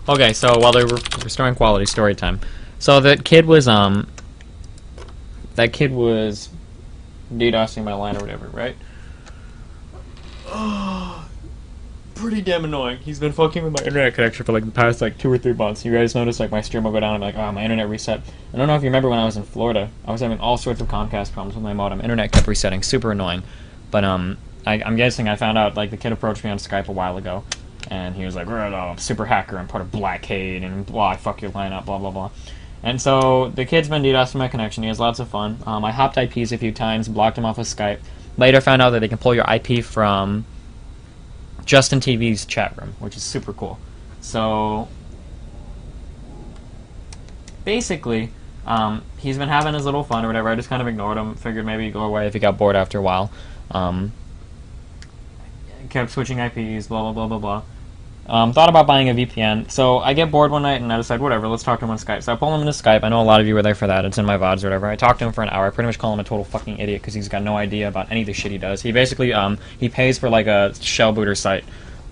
Okay, so while they were restoring quality, story time. So that kid was DDoSing my line or whatever, right? Pretty damn annoying. He's been fucking with my internet connection for like the past like 2 or 3 months. You guys notice like my stream will go down and like, oh, my internet reset. I don't know if you remember when I was in Florida. I was having all sorts of Comcast problems with my modem. Internet kept resetting, super annoying. But I'm guessing I found out like the kid approached me on Skype a while ago, and he was like, oh, I'm super hacker, I'm part of Blackade, and blah, I fuck your line up, blah blah blah. And so the kid's been DDoSing my connection. He has lots of fun. I hopped IPs a few times, blocked him off of Skype. Later found out that they can pull your IP from Justin TV's chat room, which is super cool. So basically, he's been having his little fun or whatever. I just kind of ignored him. Figured maybe he'd go away if he got bored after a while. Kept switching IPs, blah blah blah blah blah. Thought about buying a VPN. So I get bored one night and I decide, whatever, let's talk to him on Skype. So I pull him into Skype. I know a lot of you were there for that. It's in my VODs or whatever. I talked to him for an hour. I pretty much call him a total fucking idiot because he's got no idea about any of the shit he does. He basically, he pays for like a shell booter site,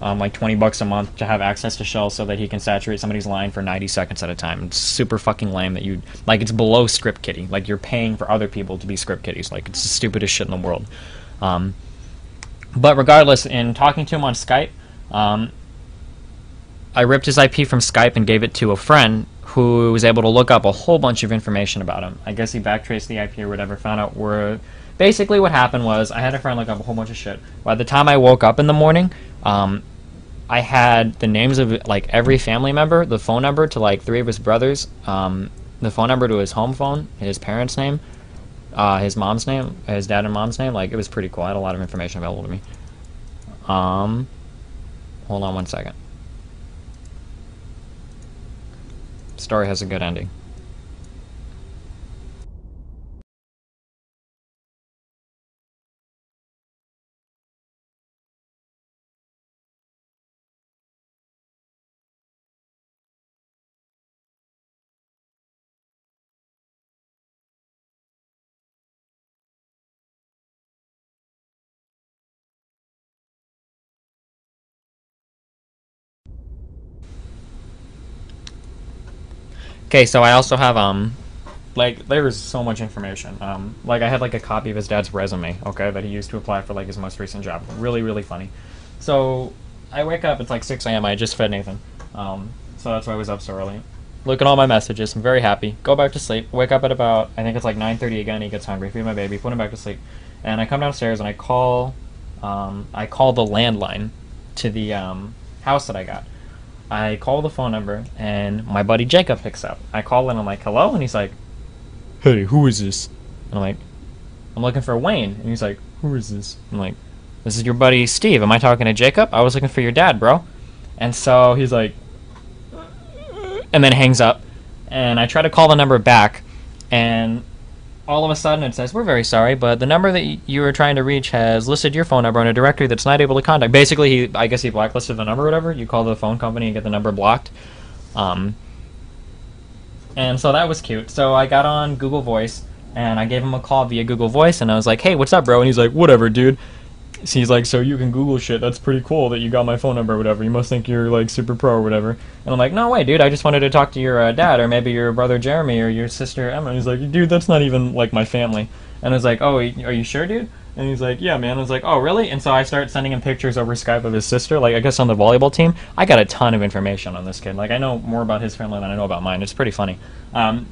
like $20 a month to have access to shell so that he can saturate somebody's line for 90 seconds at a time. It's super fucking lame that you, like, it's below script kiddie. Like, you're paying for other people to be script kiddies. Like, it's the stupidest shit in the world. But regardless, in talking to him on Skype, I ripped his IP from Skype and gave it to a friend who was able to look up a whole bunch of information about him. I guess he backtraced the IP or whatever, found out where... Basically what happened was, I had a friend look up a whole bunch of shit. By the time I woke up in the morning, I had the names of, like, every family member, the phone number to, like, 3 of his brothers, the phone number to his home phone, his parents' name, his mom's name, his dad and mom's name. Like, it was pretty cool. I had a lot of information available to me. Hold on one second. Story has a good ending. Okay, so I also have, like, there was so much information. Like, I had, like, a copy of his dad's resume, okay, that he used to apply for, like, his most recent job. Really, really funny. So, I wake up, it's like 6 a.m., I just fed Nathan. So that's why I was up so early. Look at all my messages, I'm very happy. Go back to sleep, wake up at about, I think it's like 9:30 again, he gets hungry, feed my baby, put him back to sleep. And I come downstairs and I call the landline to the, house that I got. I call the phone number, and my buddy Jacob picks up. I call in, I'm like, hello? And he's like, hey, who is this? And I'm like, I'm looking for Wayne. And he's like, who is this? I'm like, this is your buddy Steve. Am I talking to Jacob? I was looking for your dad, bro. And so he's like, and then hangs up. And I try to call the number back, and all of a sudden it says, we're very sorry, but the number that you were trying to reach has listed your phone number in a directory that's not able to contact. Basically, I guess he blacklisted the number or whatever. You call the phone company and get the number blocked. And so that was cute. So I got on Google Voice, and I gave him a call via Google Voice, and I was like, hey, what's up, bro? And he's like, whatever, dude. So he's like, so you can Google shit. That's pretty cool that you got my phone number or whatever. You must think you're, like, super pro or whatever. And I'm like, no way, dude. I just wanted to talk to your dad, or maybe your brother Jeremy, or your sister Emma. And he's like, dude, that's not even, like, my family. And I was like, oh, are you sure, dude? And he's like, yeah, man. I was like, oh, really? And so I started sending him pictures over Skype of his sister, like, I guess on the volleyball team. I got a ton of information on this kid. Like, I know more about his family than I know about mine. It's pretty funny.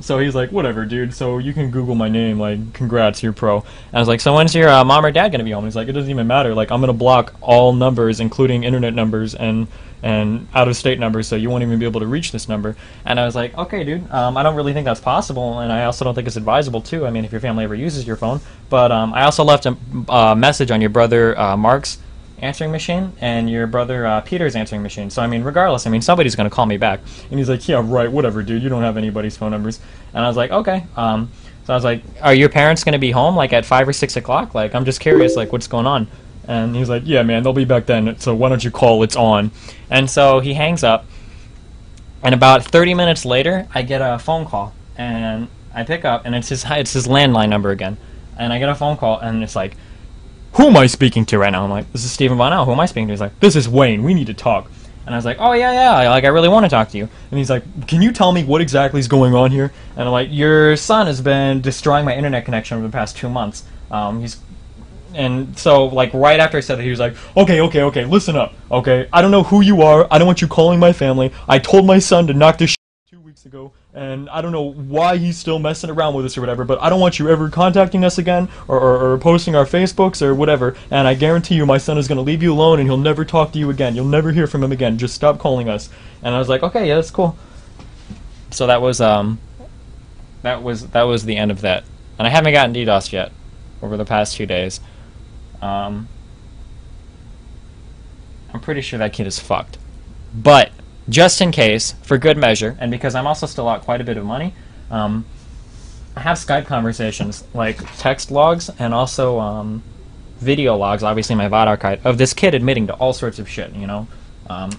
So he's like, whatever, dude. So you can Google my name. Like, congrats, you're pro. And I was like, so when's your mom or dad going to be home? He's like, it doesn't even matter. Like, I'm going to block all numbers, including internet numbers and out-of-state numbers, so you won't even be able to reach this number. And I was like, okay, dude, I don't really think that's possible, and I also don't think it's advisable, too. I mean, if your family ever uses your phone. But I also left a message on your brother Mark's answering machine and your brother Peter's answering machine. So, I mean, regardless, I mean, somebody's going to call me back. And he's like, yeah, right, whatever, dude. You don't have anybody's phone numbers. And I was like, okay. So I was like, are your parents going to be home, like, at 5 or 6 o'clock? Like, I'm just curious, like, what's going on? And he's like, yeah, man, they'll be back then, so why don't you call? It's on. And so he hangs up, and about 30 minutes later, I get a phone call, and I pick up, and it's his landline number again. And I get a phone call, and it's like, who am I speaking to right now? I'm like, this is Stephen Von L. Who am I speaking to? He's like, this is Wayne. We need to talk. And And I was like, oh yeah, yeah, like I really want to talk to you. And he's like, can you tell me what exactly is going on here? And I'm like, your son has been destroying my internet connection over the past 2 months. And so, like, right after I said that, he was like, okay, listen up, okay? I don't know who you are. I don't want you calling my family. I told my son to knock this shit 2 weeks ago, and I don't know why he's still messing around with us or whatever, but I don't want you ever contacting us again or posting our Facebooks or whatever, and I guarantee you my son is going to leave you alone and he'll never talk to you again. You'll never hear from him again. Just stop calling us. And I was like, okay, yeah, that's cool. So that was the end of that. And I haven't gotten DDoS yet over the past 2 days. I'm pretty sure that kid is fucked. But, just in case, for good measure, and because I'm also still out quite a bit of money, I have Skype conversations, like text logs, and also video logs, obviously my VOD archive, of this kid admitting to all sorts of shit, you know?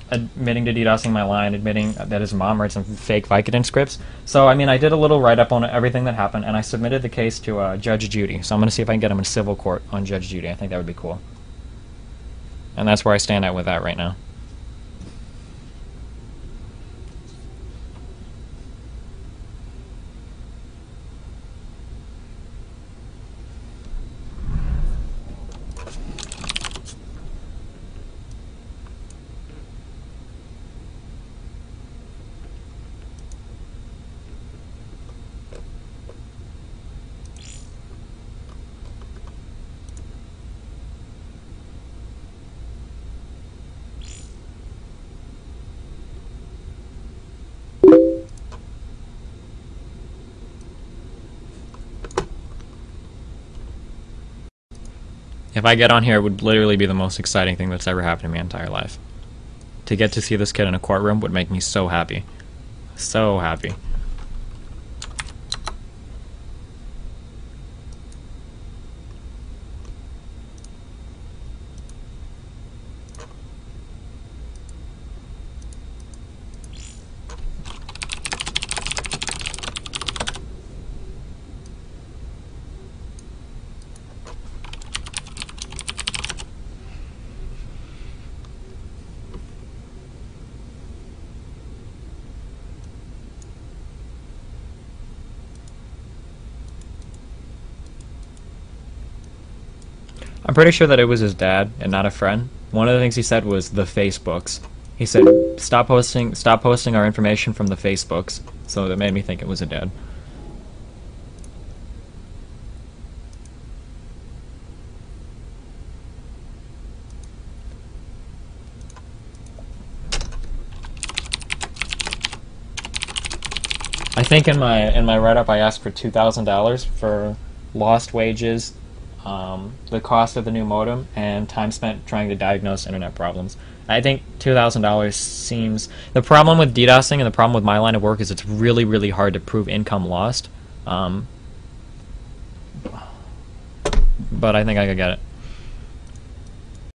Admitting to DDoSing my line, admitting that his mom writes some fake Vicodin scripts. So, I mean, I did a little write-up on everything that happened, and I submitted the case to Judge Judy. So I'm going to see if I can get him in civil court on Judge Judy. I think that would be cool. And that's where I stand at with that right now. If I get on here, it would literally be the most exciting thing that's ever happened in my entire life. To get to see this kid in a courtroom would make me so happy. So happy. I'm pretty sure that it was his dad and not a friend. One of the things he said was the Facebooks. He said, stop posting our information from the Facebooks. So that made me think it was a dad. I think in my write-up I asked for $2,000 for lost wages, the cost of the new modem, and time spent trying to diagnose internet problems. I think $2,000 seems... The problem with DDoSing and the problem with my line of work is it's really, really hard to prove income lost. But I think I could get it.